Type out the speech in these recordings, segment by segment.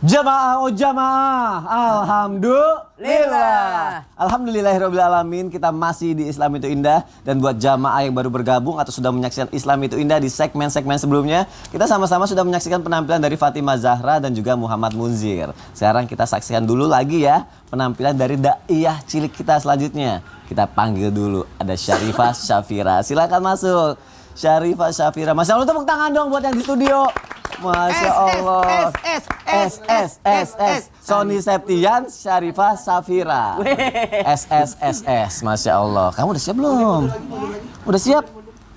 Jamaah oh jamaah, alhamdulillah. Alhamdulillahirrabbilalamin, kita masih di Islam itu Indah. Dan buat jamaah yang baru bergabung atau sudah menyaksikan Islam itu Indah di segmen-segmen sebelumnya, kita sama-sama sudah menyaksikan penampilan dari Fatimah Zahra dan juga Muhammad Munzir. Sekarang kita saksikan dulu lagi ya penampilan dari daiyah cilik kita selanjutnya. Kita panggil dulu, ada Syarifah Syafira. Silakan masuk Syarifah Syafira. Masya Allah, tepuk tangan dong buat yang di studio. Masya Allah. Sony Septian Syarifah Syafira. SSSS. Masya Allah. Kamu udah siap belum? Udah siap?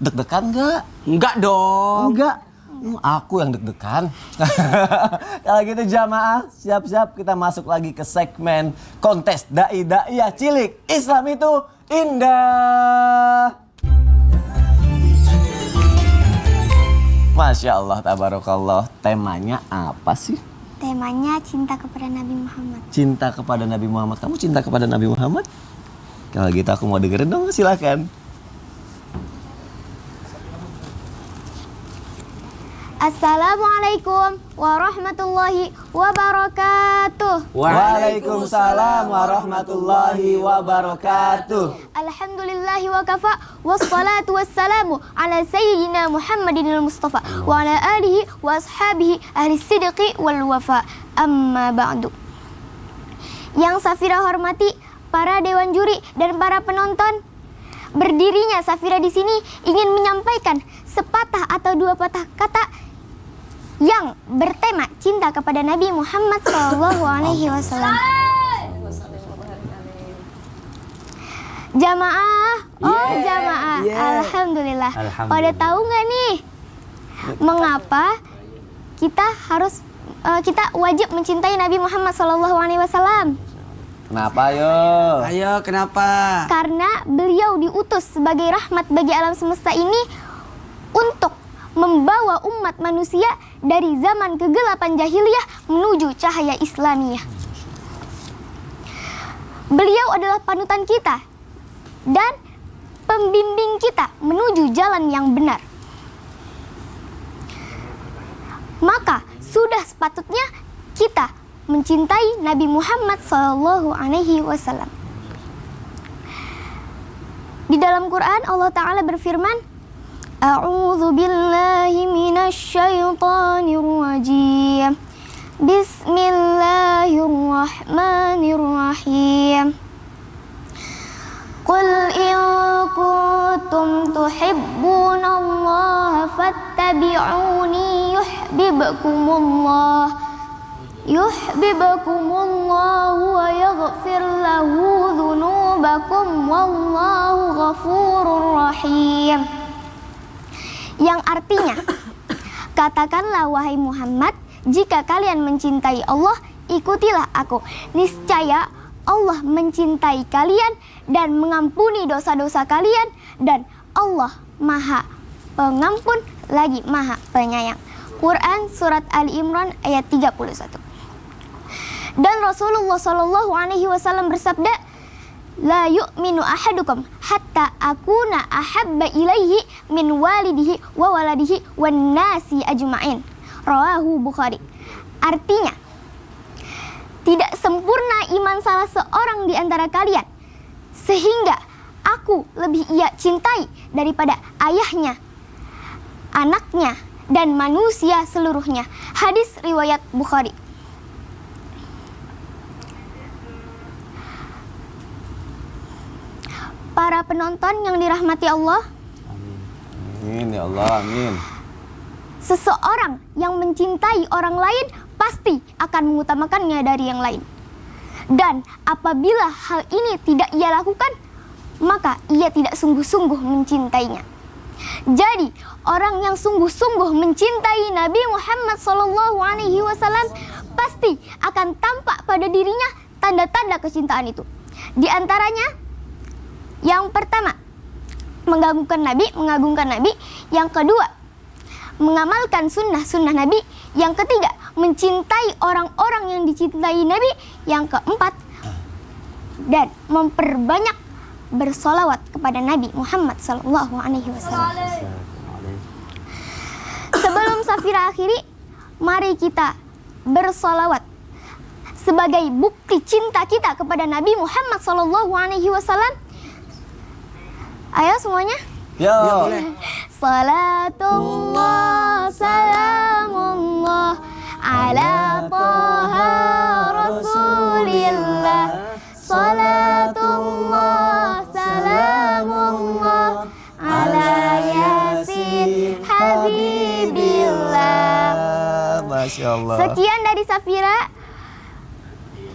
Deg-degan nggak? Enggak dong. Enggak. Aku yang deg-degan. Kalau gitu jamaah, siap-siap kita masuk lagi ke segmen kontes daiyah cilik. Islam itu indah. Masya Allah, tabarakallah. Temanya apa sih? Temanya cinta kepada Nabi Muhammad. Cinta kepada Nabi Muhammad. Kamu cinta kepada Nabi Muhammad? Kalau gitu aku mau dengerin dong, silakan. Assalamualaikum warahmatullahi wabarakatuh. Waalaikumsalam warahmatullahi wabarakatuh. Alhamdulillahi wa kafa, wassalatu wassalamu ala sayyidina Muhammadin al-Mustafa wa ala alihi wa ashabihi ahli sidqi wal wafa. Amma ba'du. Yang Safira hormati para dewan juri dan para penonton, berdirinya Safira di sini ingin menyampaikan sepatah atau dua patah kata yang bertema cinta kepada Nabi Muhammad SAW. Jamaah, jamaah, Alhamdulillah. Pada tahu nggak nih mengapa kita wajib mencintai Nabi Muhammad SAW? Kenapa ayo? Ayo, kenapa? Karena beliau diutus sebagai rahmat bagi alam semesta ini untuk membawa umat manusia dari zaman kegelapan jahiliyah menuju cahaya Islamiyah. Beliau adalah panutan kita dan pembimbing kita menuju jalan yang benar. Maka sudah sepatutnya kita mencintai Nabi Muhammad SAW. Di dalam Quran Allah Ta'ala berfirman, A'udzu billahi minasy syaithanir rajim. Bismillahirrahmanirrahim. Qul in kuntum tuhibbunallaha fattabi'uni yuhibbukumullah wa yaghfir lahu dzunubakum wallahu ghafurur rahim. Yang artinya, katakanlah wahai Muhammad, jika kalian mencintai Allah, ikutilah aku. Niscaya Allah mencintai kalian dan mengampuni dosa-dosa kalian, dan Allah Maha Pengampun lagi Maha Penyayang. Quran Surat Ali Imran ayat 31. Dan Rasulullah SAW bersabda, La yu'minu ahadukum hatta akuna ahabba ilaihi min walidihi wa waladihi wan nasi ajma'in. Rawahu Bukhari. Artinya, tidak sempurna iman salah seorang di antara kalian sehingga aku lebih ia cintai daripada ayahnya, anaknya, dan manusia seluruhnya. Hadis riwayat Bukhari. Para penonton yang dirahmati Allah, Amin ya Allah, amin. Seseorang yang mencintai orang lain pasti akan mengutamakannya dari yang lain. Dan apabila hal ini tidak ia lakukan, maka ia tidak sungguh-sungguh mencintainya. Jadi, orang yang sungguh-sungguh mencintai Nabi Muhammad SAW pasti akan tampak pada dirinya tanda-tanda kecintaan itu. Di antaranya, yang pertama, mengagungkan Nabi. Yang kedua, mengamalkan sunnah Nabi. Yang ketiga, mencintai orang-orang yang dicintai Nabi. Yang keempat, dan memperbanyak bersolawat kepada Nabi Muhammad SAW. Sebelum Safira akhiri, mari kita bersolawat sebagai bukti cinta kita kepada Nabi Muhammad SAW. Ayo semuanya. Yo. Salatullah salamullah ala Taha Rasulillah. Salatullah salamullah ala Yasin Habibillah. Masya Allah. Sekian dari Safira.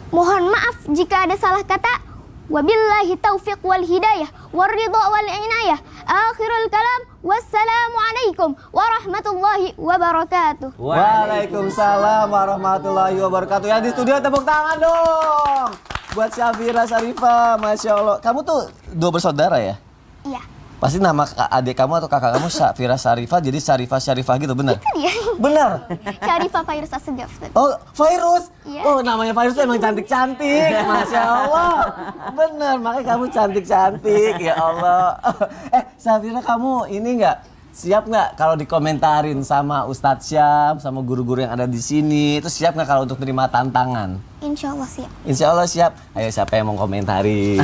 Mohon maaf jika ada salah kata. Wabillahi taufiq wal hidayah waridha wal inayah. Akhirul kalam. Wassalamualaikum warahmatullahi wabarakatuh. Waalaikumsalam warahmatullahi wabarakatuh. Yang di studio tepuk tangan dong buat Safira Syarifah. Masya Allah. Kamu tuh 2 bersaudara ya? Iya. Pasti nama adik kamu atau kakak kamu Safira Syarifah, jadi Syarifah gitu, benar? Itu dia. Benar. Syarifah Fairuz Assegaf. Oh, Fairuz. Iya. Oh, namanya Fairuz tuh emang cantik-cantik. Masya Allah. Benar, makanya kamu cantik-cantik. Ya Allah. Safira, kamu ini siap nggak kalau dikomentarin sama Ustadz Syam, sama guru-guru yang ada di sini? Itu siap nggak kalau untuk terima tantangan? Insya Allah siap. Insya Allah siap. Ayo siapa yang mau komentarin?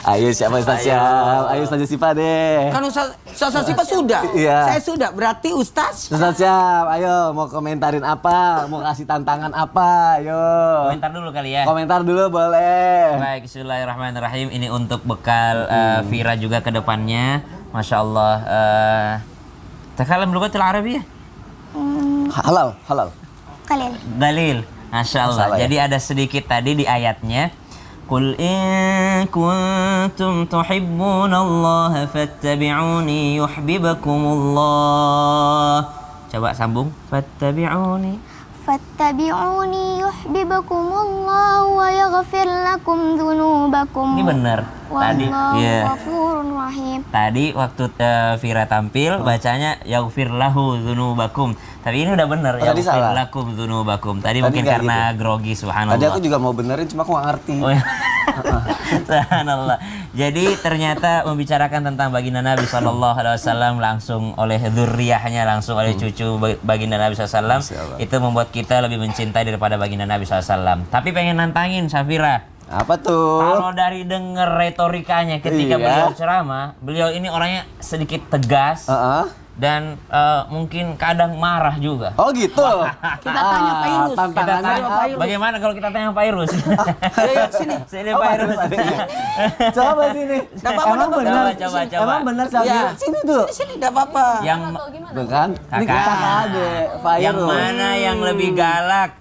Ayo siapa Ustadz Syam? Ayo Ustadz Sipa deh. Kan Ustaz Sipa sudah. Iya. Saya sudah. Berarti Ustaz. Ustadz Syam, ayo mau komentarin apa? Mau kasih tantangan apa? Ayo. Komentar dulu kali ya. Komentar dulu boleh. Baik, bismillahirrahmanirrahim. Ini untuk bekal Vira juga ke depannya. Masya Allah. Takalam lugatul Arabiyah. Halal, halal. Kalian. Dalil. Masya Allah. Masalah, ya? Jadi ada sedikit tadi di ayatnya. Qul in kuntum tuhibbunallaha fattabi'uni yuhibbukumullah. Coba sambung. Fattabi'uni. Fattabi'uni yuhibbukumullah wa yaghfir lakum dzunubakum. Ini benar. Tadi. Wallahu Iya. ghafurun rahim. Tadi waktu Vira tampil bacanya yaghfir lahu dzunubakum. Tapi ini udah bener Oh, tadi yaghfir salah. lakum dzunubakum. Tadi Tadi mungkin nggak karena grogi, subhanallah. Tadi aku juga mau benerin, cuma aku nggak ngerti. Oh, ya. Subhanallah. Jadi ternyata membicarakan tentang baginda Nabi SAW langsung oleh dzurriyahnya, langsung oleh cucu baginda Nabi SAW. Masya Allah. Itu membuat kita lebih mencintai daripada baginda Nabi SAW. Tapi pengen nantangin Safira. Apa tuh? Kalau dari denger retorikanya ketika Iya. beliau ceramah, beliau ini orangnya sedikit tegas dan mungkin kadang marah juga. Oh gitu. Kita tanya Pak Irus. Kita Tantangannya tanya, apa? bagaimana kalau kita tanya Pak Irus? Ayo sini. Sini Oh, Pak Irus. Coba sini. Nggak apa-apa, Emang nggak benar? apa-apa. Coba. Emang benar Safira? Iya. Sini tuh. Sini enggak apa-apa. Yang Tuh kan? Ini Kakak. kakak adek, Fairuz. yang mana yang lebih galak?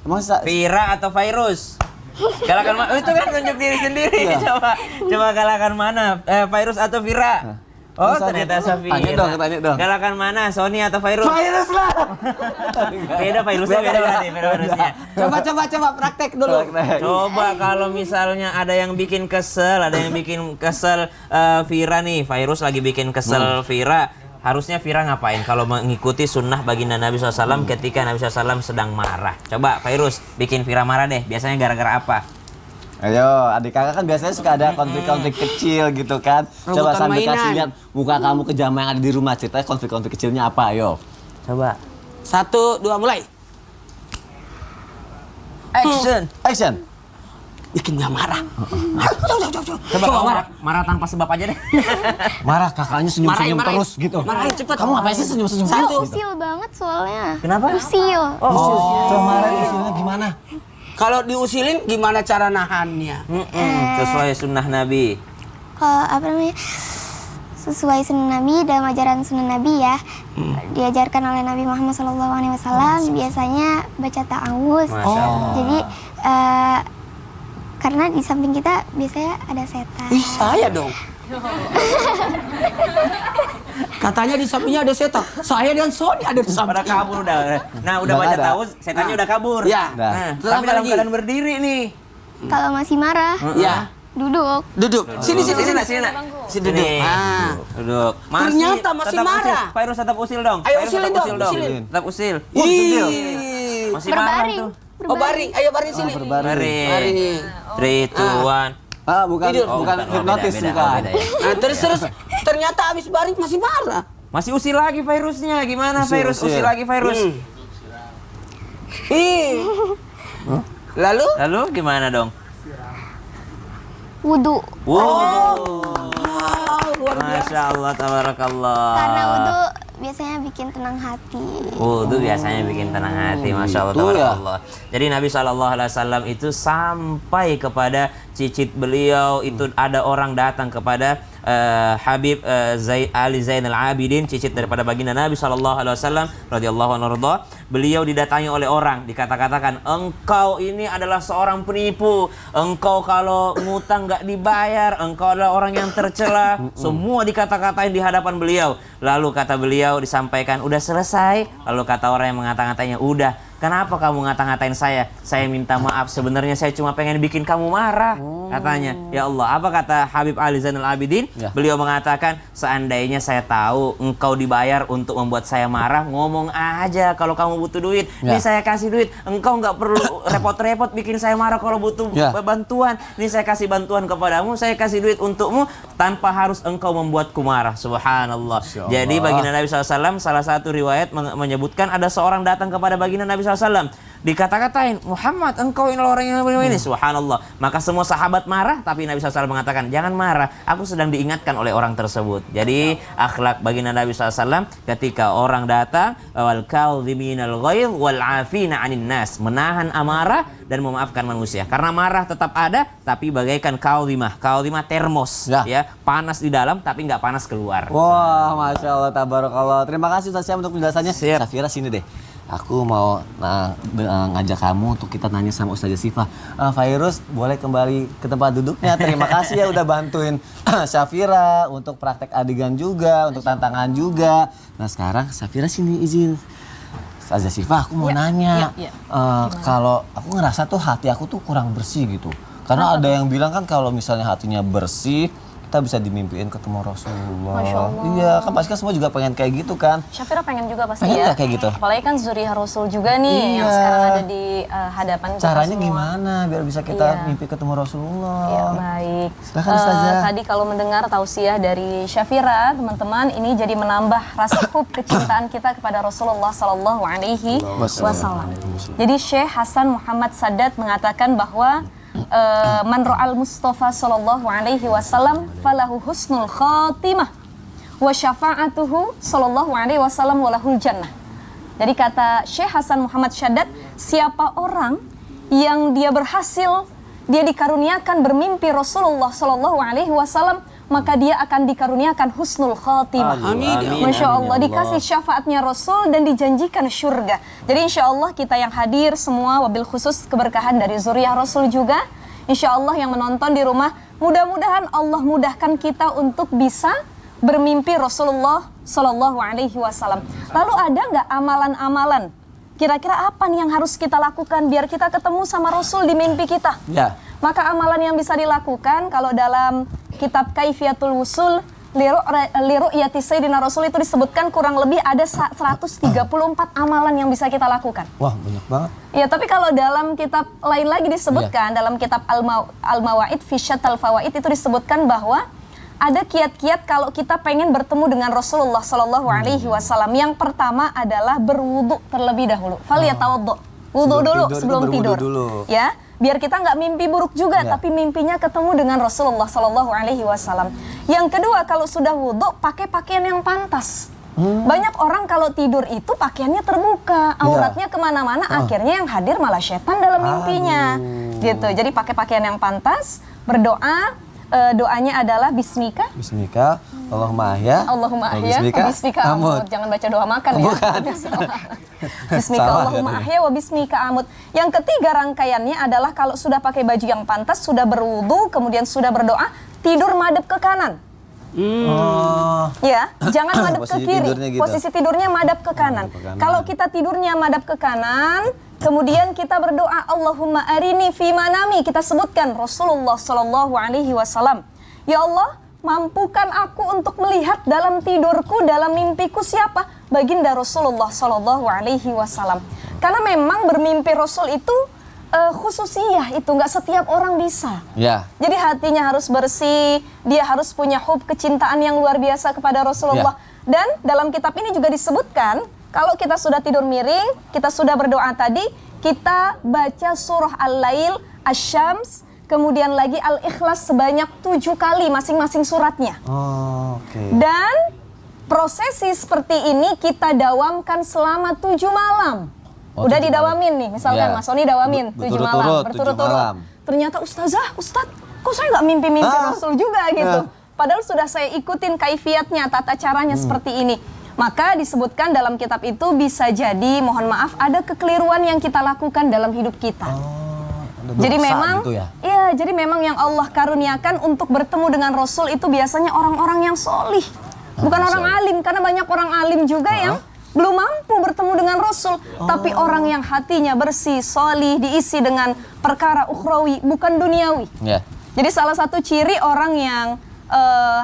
Masa? Vira atau Fairuz? Galakan mana? Itu kan tunjuk diri sendiri. Iya. Coba galakan mana? Fairuz atau Vira? Oh, Masa ternyata gitu? Safira. Tanya dong. Galakan mana? Sony atau Fairuz? Fairuz lah. Beda Fairuznya, beda berarti Fairuznya. Coba praktek dulu. Coba kalau misalnya ada yang bikin kesel, Vira nih, Fairuz lagi bikin kesel Vira. Harusnya Vira ngapain kalau mengikuti sunnah baginda Nabi SAW ketika Nabi SAW sedang marah? Coba Fairuz bikin Vira marah deh. Biasanya gara-gara apa? Ayo, adik kakak kan biasanya suka ada konflik-konflik kecil gitu kan. Coba Rebutan sambil mainan. kasih lihat muka kamu ke jamaah yang ada di rumah. Ceritanya konflik-konflik kecilnya apa, ayo. Coba. 1, 2, mulai. Action. Action. Bikin dia marah. Coba kamu marah tanpa sebab aja deh. Marah kakaknya senyum-senyum Marahin. terus gitu. Marahin cepet. Kamu ngapain sih senyum-senyum Saya terus? Gitu? usil banget soalnya. Kenapa? Usil. Coba marahin usulnya gimana? Kalau diusilin gimana cara nahannya? Sesuai sunnah Nabi. Kalau apa namanya? Sesuai sunnah Nabi dalam ajaran sunnah Nabi ya. Diajarkan oleh Nabi Muhammad SAW biasanya baca ta'awuz. Masya Allah. Jadi karena di samping kita biasanya ada setan. Ih, saya dong. Katanya di sampingnya ada setan. Saya dan Sony ada di Pada samping. kabur udah. Nah, udah Udah baca ada. tahu, setannya udah kabur. Ya. Dah. Nah, Terus tapi apa dalam lagi? keadaan berdiri nih. Kalau masih marah, Ya. duduk. Duduk. Sini. Sini nak. Sini duduk. Ah. Duduk. Ternyata masih tetap marah. Usil. Virus tetap usil dong. Ayo Virus usilin tetap dong, usil usilin. Tetap usil. Ih. Masih marah Berbaring. tuh. Oh, baring. Ayo baring sini. berbaring. Baring. 3, 2, 1. Bukan Tidur. bukan hipnotis beda, bukan. beda ya. Nah, terus ternyata habis baring masih marah. Masih usil lagi virusnya. Gimana Usil, virus? usil. Usil lagi virus. Ih. Lalu gimana dong? Wudu. Masya Allah, tabarakallah. Karena wudu biasanya bikin tenang hati. Wudu biasanya bikin tenang hati, Masya Allah, gitu ya. tabarakallah. Jadi Nabi SAW itu sampai kepada cicit beliau itu ada orang datang kepada Habib Ali Zainal Abidin, cicit daripada baginda Nabi SAW radhiyallahu anhu. Beliau didatangi oleh orang, dikata-katakan, engkau ini adalah seorang penipu, engkau kalau ngutang nggak dibayar, engkau adalah orang yang tercela. Semua dikata-katain di hadapan beliau. Lalu kata beliau disampaikan, udah selesai. Lalu kata orang yang mengata-ngatanya, udah. Kenapa kamu ngata-ngatain saya? Saya minta maaf, sebenarnya saya cuma pengen bikin kamu marah. Katanya, ya Allah, apa kata Habib Ali Zainal Abidin? Ya. Beliau mengatakan, seandainya saya tahu engkau dibayar untuk membuat saya marah, ngomong aja kalau kamu butuh duit. Ya. Ini saya kasih duit, engkau nggak perlu repot-repot bikin saya marah kalau butuh Ya. bantuan. Ini saya kasih bantuan kepadamu, saya kasih duit untukmu, tanpa harus engkau membuatku marah. Subhanallah. Masya Allah. Jadi baginda Nabi SAW, salah satu riwayat menyebutkan ada seorang datang kepada baginda Nabi SAW, dikata-katain, Muhammad, engkau inilah orang yang ini. Subhanallah. Maka semua sahabat marah, tapi Nabi SAW mengatakan, jangan marah, aku sedang diingatkan oleh orang tersebut. Jadi akhlak baginda Nabi SAW ketika orang datang, wal kadhiminal ghaidh wal 'afina 'anil nas, menahan amarah dan memaafkan manusia. Karena marah tetap ada, tapi bagaikan kadhimah termos, ya, panas di dalam tapi nggak panas keluar. Wah, Masya Allah, tabarakallah. Terima kasih Ustaz Syam untuk penjelasannya. Siap. Safira, sini deh. Aku mau ngajak kamu untuk kita nanya sama Ustazah Syifa. Fairuz, boleh kembali ke tempat duduknya. Terima kasih ya udah bantuin Safira untuk praktek adegan juga, untuk tantangan juga. Nah sekarang Safira sini izin. Ustazah Syifa, aku mau nanya. Kalau aku ngerasa tuh hati aku tuh kurang bersih gitu. Karena ada yang bilang kan kalau misalnya hatinya bersih, kita bisa dimimpiin ketemu Rasulullah. Masya Allah. Iya, kan pasti kan semua juga pengen kayak gitu kan. Syafira pengen juga pasti Pengen ya. nggak kayak gitu? Apalagi kan Zuriyah Rasul juga nih yang Iya. sekarang ada di hadapan kita Caranya semua. gimana biar bisa kita Iya. mimpi ketemu Rasulullah? Ya, baik. Silakan, Ustazah. Tadi kalau mendengar tausiah dari Syafira, teman-teman, ini jadi menambah rasa hub kecintaan kita kepada Rasulullah Sallallahu Alaihi Wasallam. Jadi Syekh Hasan Muhammad Sadat mengatakan bahwa man ra'al Mustafa Sallallahu Alaihi Wasallam falahu husnul khatimah wa syafa'atuhu Sallallahu Alaihi Wasallam walahul jannah. Jadi kata Syekh Hasan Muhammad Sadat, siapa orang yang dia berhasil, dia dikaruniakan bermimpi Rasulullah Sallallahu Alaihi Wasallam, maka dia akan dikaruniakan husnul khatimah. Amin. Masya Allah, Amin, ya dikasih syafaatnya Rasul dan dijanjikan syurga. Jadi insya Allah kita yang hadir semua, wabil khusus keberkahan dari zuriyah Rasul juga, insya Allah yang menonton di rumah, mudah-mudahan Allah mudahkan kita untuk bisa bermimpi Rasulullah Sallallahu Alaihi Wasallam. Lalu ada nggak amalan-amalan? Kira-kira apa nih yang harus kita lakukan biar kita ketemu sama Rasul di mimpi kita? Ya. Maka amalan yang bisa dilakukan kalau dalam kitab Kaifiyatul Wusul Liru'yati Sayyidina Rasul itu disebutkan kurang lebih ada 134 amalan yang bisa kita lakukan. Wah, banyak banget. Ya, tapi kalau dalam kitab lain lagi disebutkan, dalam kitab Al-Mawaid fi Syatal Fawaid itu disebutkan bahwa ada kiat-kiat kalau kita pengen bertemu dengan Rasulullah Sallallahu Alaihi Wasallam. Yang pertama adalah berwudu terlebih dahulu. Falyatawaddo. Wudu dulu sebelum tidur. Ya, biar kita nggak mimpi buruk juga, tapi mimpinya ketemu dengan Rasulullah Sallallahu Alaihi Wasallam. Yang kedua, kalau sudah wudu, pakai pakaian yang pantas. Banyak orang kalau tidur itu pakaiannya terbuka, auratnya kemana-mana, akhirnya yang hadir malah setan dalam mimpinya. Gitu. Jadi pakai pakaian yang pantas, berdoa. Doanya adalah Bismika. Bismika, Allahumma ahya. Allahumma ahya, Bismika, Bismika amut. Jangan baca doa makan ya. Bukan. Bismika Salah, Allahumma ya. ahya wa bismika amut. Yang ketiga rangkaiannya adalah kalau sudah pakai baju yang pantas, sudah berwudu, kemudian sudah berdoa, tidur madep ke kanan. Oh. Ya, jangan madep ke Posisi kiri. tidurnya gitu. Posisi tidurnya madep ke kanan. ke kanan. Kalau kita tidurnya madep ke kanan, kemudian kita berdoa Allahumma arini fi manami, kita sebutkan Rasulullah Sallallahu Alaihi Wasallam. Ya Allah, mampukan aku untuk melihat dalam tidurku, dalam mimpiku siapa? Baginda Rasulullah Sallallahu Alaihi Wasallam. Karena memang bermimpi Rasul itu khususiyah, itu nggak setiap orang bisa. Ya. Jadi hatinya harus bersih, dia harus punya hub kecintaan yang luar biasa kepada Rasulullah. Dan dalam kitab ini juga disebutkan, kalau kita sudah tidur miring, kita sudah berdoa tadi, kita baca surah Al-Lail, Asy-Syams, kemudian lagi Al-Ikhlas sebanyak 7 kali masing-masing suratnya. Oh, oke. Dan prosesi seperti ini kita dawamkan selama 7 malam. Oh, Udah 7 didawamin nih, misalkan Iya. Mas Sony dawamin 7 malam, Berturut-turut, 7 malam. Ternyata Ustadz, kok saya nggak mimpi-mimpi Rasul juga gitu. Padahal sudah saya ikutin kaifiatnya, tata caranya seperti ini. Maka disebutkan dalam kitab itu bisa jadi, mohon maaf, ada kekeliruan yang kita lakukan dalam hidup kita. Jadi Dosa memang, gitu ya? iya, jadi memang yang Allah karuniakan untuk bertemu dengan Rasul itu biasanya orang-orang yang solih, bukan orang alim, karena banyak orang alim juga yang belum mampu bertemu dengan Rasul, tapi orang yang hatinya bersih, solih, diisi dengan perkara ukhrawi, bukan duniawi. Ya. Jadi salah satu ciri orang yang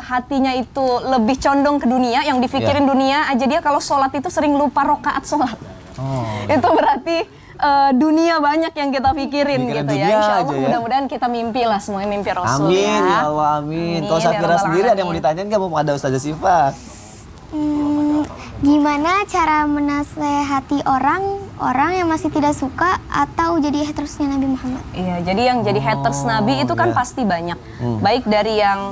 hatinya itu lebih condong ke dunia, yang dipikirin dunia aja, dia kalau sholat itu sering lupa rokaat sholat. Itu berarti dunia banyak yang kita pikirin Mikirin gitu ya. dunia Insya Allah aja ya. mudah-mudahan kita mimpi lah semuanya mimpi Rasul Amin ya. ya Allah, amin. Kalau Amin, ya Safira Rabbal sendiri ada yang mau Alamin. ditanyain nggak, mau ada Ustazah Syifa? Gimana cara menasehati orang yang masih tidak suka atau jadi hatersnya Nabi Muhammad? Iya, jadi yang jadi haters Nabi itu kan ya. pasti banyak. Baik dari yang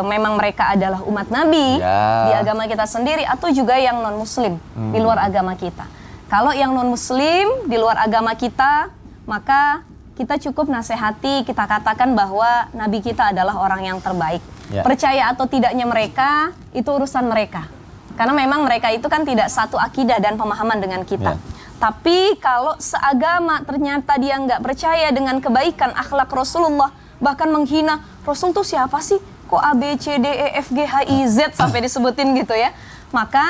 memang mereka adalah umat Nabi Ya. di agama kita sendiri, atau juga yang non-muslim di luar agama kita. Kalau yang non-muslim di luar agama kita, maka kita cukup nasihati, kita katakan bahwa Nabi kita adalah orang yang terbaik. Ya. Percaya atau tidaknya mereka, itu urusan mereka. Karena memang mereka itu kan tidak satu akidah dan pemahaman dengan kita. Ya. Tapi kalau seagama ternyata dia nggak percaya dengan kebaikan akhlak Rasulullah, bahkan menghina, Rasul tuh siapa sih? Kok A, B, C, D, E, F, G, H, I, Z sampai disebutin gitu ya. Maka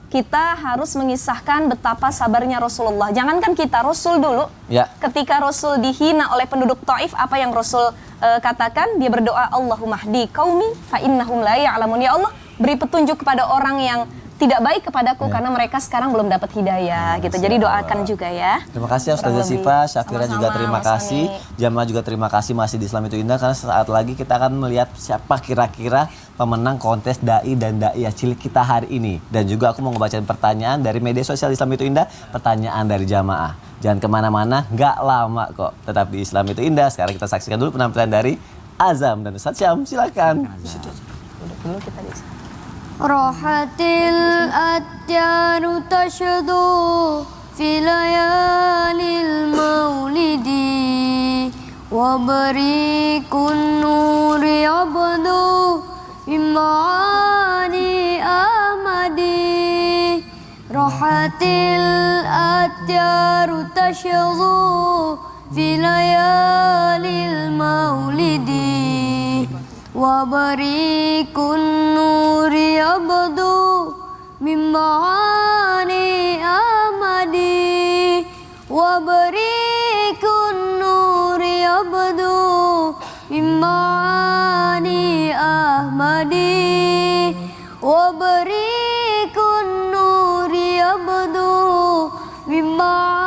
kita harus mengisahkan betapa sabarnya Rasulullah. Jangankan kita, Rasul dulu, Ya. ketika Rasul dihina oleh penduduk Taif, apa yang Rasul katakan? Dia berdoa, Allahumma hdi qaumi fa innahum la ya'lamun. Ya Allah, beri petunjuk kepada orang yang tidak baik kepadaku karena mereka sekarang belum dapat hidayah gitu. Jadi doakan juga ya. Terima kasih Kurang Ustazah lebih. Syifa, Syafira juga Sama-sama, terima Mas kasih, Sony. Jamaah juga terima kasih masih di Islam itu Indah, karena saat lagi kita akan melihat siapa kira-kira pemenang kontes dai dan daiyah cilik kita hari ini. Dan juga aku mau ngebacain pertanyaan dari media sosial Islam itu Indah, pertanyaan dari jamaah. Jangan kemana-mana, nggak lama kok, tetap di Islam itu Indah. Sekarang kita saksikan dulu penampilan dari Azam dan Ustadz Syam, silakan. Dulu kita di sana. Rahatil atyaru tashdu fi layalil maulidi wa barikun nuri abdu imani ahmadi. Rahatil atyaru tashdu fi layalil maulidi wa barikun nuri abdu mimani amadi wa barikun nuri abdu mimani ahmadi wa barikun nuri abdu mimani